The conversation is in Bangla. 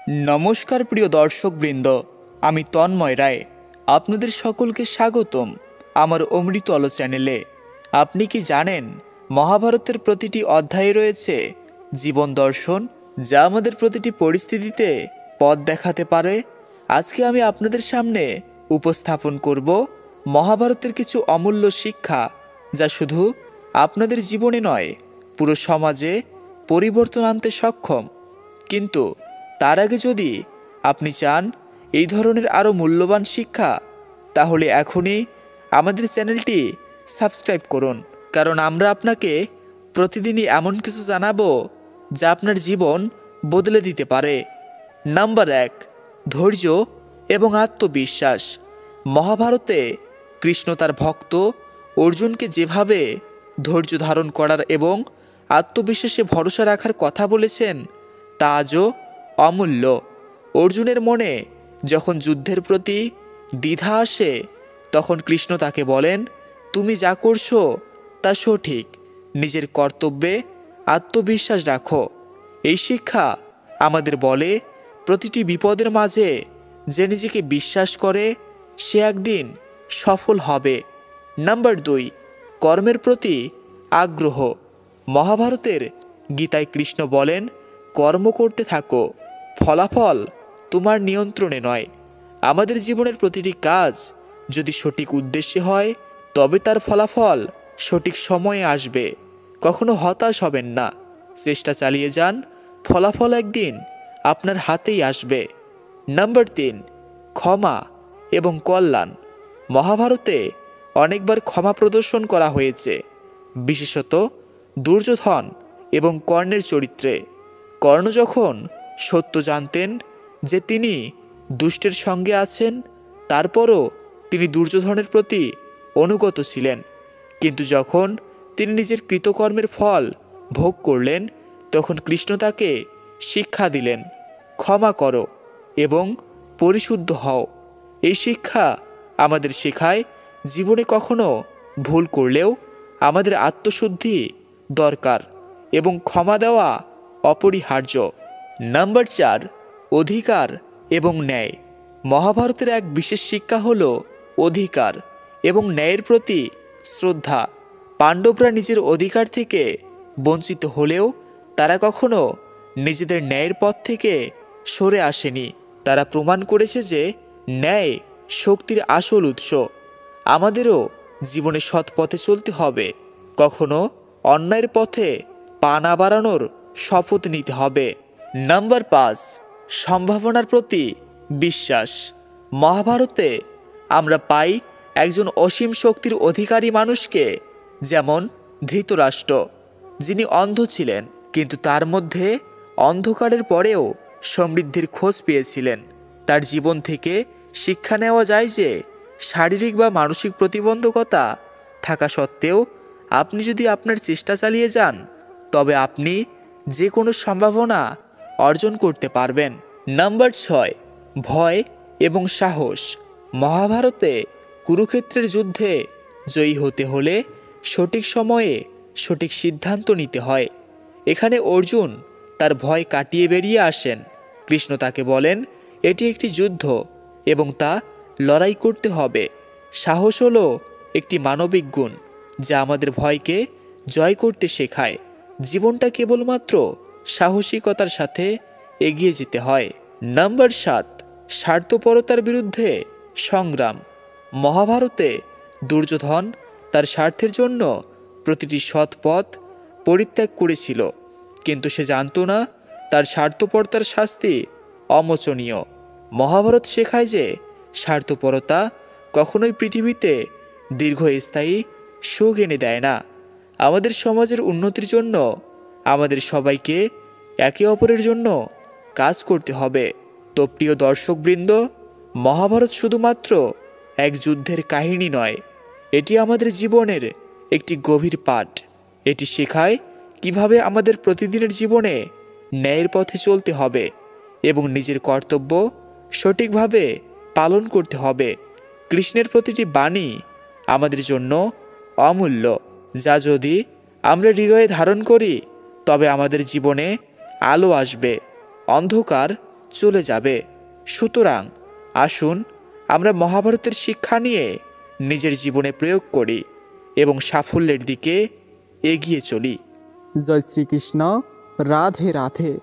নমস্কার প্রিয় দর্শকবৃন্দ, আমি তন্ময় রায়। আপনাদের সকলকে স্বাগতম আমার অমৃত আলো চ্যানেলে। আপনি কি জানেন, মহাভারতের প্রতিটি অধ্যায়ে রয়েছে জীবন দর্শন, যা আমাদের প্রতিটি পরিস্থিতিতে পথ দেখাতে পারে। আজকে আমি আপনাদের সামনে উপস্থাপন করব মহাভারতের কিছু অমূল্য শিক্ষা, যা শুধু আপনাদের জীবনে নয়, পুরো সমাজে পরিবর্তন আনতে সক্ষম। কিন্তু তার আগে যদি আপনি চান এই ধরনের আরও মূল্যবান শিক্ষা, তাহলে এখনই আমাদের চ্যানেলটি সাবস্ক্রাইব করুন, কারণ আমরা আপনাকে প্রতিদিনই এমন কিছু জানাবো যা আপনার জীবন বদলে দিতে পারে। নাম্বার 1, ধৈর্য এবং আত্মবিশ্বাস। মহাভারতে কৃষ্ণ তার ভক্ত অর্জুনকে যেভাবে ধৈর্য ধারণ করার এবং আত্মবিশ্বাসে ভরসা রাখার কথা বলেছেন, তা আজও অমূল্য। অর্জুনের মনে যখন যুদ্ধের প্রতি দ্বিধা আসে, তখন কৃষ্ণ তাকে বলেন, তুমি যা করছো তা সঠিক, নিজের কর্তব্যে আত্মবিশ্বাস রাখো। এই শিক্ষা আমাদের বলে, প্রতিটি বিপদের মাঝে যে নিজেকে বিশ্বাস করে, সে একদিন সফল হবে। নাম্বার 2, কর্মের প্রতি আগ্রহ। মহাভারতের গীতায় কৃষ্ণ বলেন, কর্ম করতে থাকো, ফলাফল তোমার নিয়ন্ত্রণে নয়। আমাদের জীবনের প্রতিটি কাজ যদি সঠিক উদ্দেশ্যে হয়, তবে তার ফলাফল সঠিক সময়ে আসবে। কখনো হতাশ হবেন না, চেষ্টা চালিয়ে যান, ফলাফল একদিন আপনার হাতেই আসবে। নাম্বার 3, ক্ষমা এবং কল্যাণ। মহাভারতে অনেকবার ক্ষমা প্রদর্শন করা হয়েছে, বিশেষত দুর্যোধন এবং কর্ণের চরিত্রে। কর্ণ যখন সত্য জানতেন যে তিনি দুষ্টের সঙ্গে আছেন, তারপরও তিনি দুর্যোধনের প্রতি অনুগত ছিলেন। কিন্তু যখন তিনি নিজের কৃতকর্মের ফল ভোগ করলেন, তখন কৃষ্ণ তাকে শিক্ষা দিলেন, ক্ষমা করো এবং পরিশুদ্ধ হও। এই শিক্ষা আমাদের শেখায়, জীবনে কখনো ভুল করলেও আমাদের আত্মশুদ্ধি দরকার এবং ক্ষমা দেওয়া অপরিহার্য। নাম্বার 4, অধিকার এবং ন্যায়। মহাভারতের এক বিশেষ শিক্ষা হল অধিকার এবং ন্যায়ের প্রতি শ্রদ্ধা। পাণ্ডবরা নিজের অধিকার থেকে বঞ্চিত হলেও তারা কখনো নিজেদের ন্যায়ের পথ থেকে সরে আসেনি। তারা প্রমাণ করেছে যে ন্যায় শক্তির আসল উৎস। আমাদেরও জীবনে সৎ পথে চলতে হবে, কখনো অন্যায়ের পথে পা না বাড়ানোর শপথ নিতে হবে। নাম্বার 5, সম্ভাবনার প্রতি বিশ্বাস। মহাভারতে আমরা পাই একজন অসীম শক্তির অধিকারী মানুষকে, যেমন ধৃতরাষ্ট্র, যিনি অন্ধ ছিলেন, কিন্তু তার মধ্যে অন্ধকারের পরেও সমৃদ্ধির খোঁজ পেয়েছিলেন। তার জীবন থেকে শিক্ষা নেওয়া যায় যে শারীরিক বা মানসিক প্রতিবন্ধকতা থাকা সত্ত্বেও আপনি যদি আপনার চেষ্টা চালিয়ে যান, তবে আপনি যে কোনো সম্ভাবনা অর্জন করতে পারবেন। নাম্বার 6, ভয় এবং সাহস। মহাভারতে কুরুক্ষেত্রের যুদ্ধে জয়ী হতে হলে সঠিক সময়ে সঠিক সিদ্ধান্ত নিতে হয়। এখানে অর্জুন তার ভয় কাটিয়ে বেরিয়ে আসেন। কৃষ্ণ তাকে বলেন, এটি একটি যুদ্ধ এবং তা লড়াই করতে হবে। সাহস হলো একটি মানবিক গুণ, যা আমাদের ভয়কে জয় করতে শেখায়। জীবনটা কেবলমাত্র সাহসিকতার সাথে এগিয়ে যেতে হয়। নাম্বার 7, স্বার্থপরতার বিরুদ্ধে সংগ্রাম। মহাভারতে দুর্যোধন তার স্বার্থের জন্য প্রতিটি সৎ পথ পরিত্যাগ করেছিল, কিন্তু সে জানত না তার স্বার্থপরতার শাস্তি অমোচনীয়। মহাভারত শেখায় যে স্বার্থপরতা কখনোই পৃথিবীতে দীর্ঘস্থায়ী সুখ এনে দেয় না। আমাদের সমাজের উন্নতির জন্য আমাদের সবাইকে একে অপরের জন্য কাজ করতে হবে। তো প্রিয় দর্শকবৃন্দ, মহাভারত শুধুমাত্র এক যুদ্ধের কাহিনী নয়, এটি আমাদের জীবনের একটি গভীর পাঠ। এটি শেখায় কিভাবে আমাদের প্রতিদিনের জীবনে ন্যায়ের পথে চলতে হবে এবং নিজের কর্তব্য সঠিকভাবে পালন করতে হবে। কৃষ্ণের প্রতিটি বাণী আমাদের জন্য অমূল্য, যা যদি আমরা হৃদয়ে ধারণ করি, তবে আমাদের জীবনে আলো আসবে, অন্ধকার চলে যাবে। সুতরাং আসুন আমরা মহাভারতের শিক্ষা নিয়ে নিজের জীবনে প্রয়োগ করি এবং সাফল্যের দিকে এগিয়ে চলি। জয় শ্রীকৃষ্ণ। রাধে রাধে।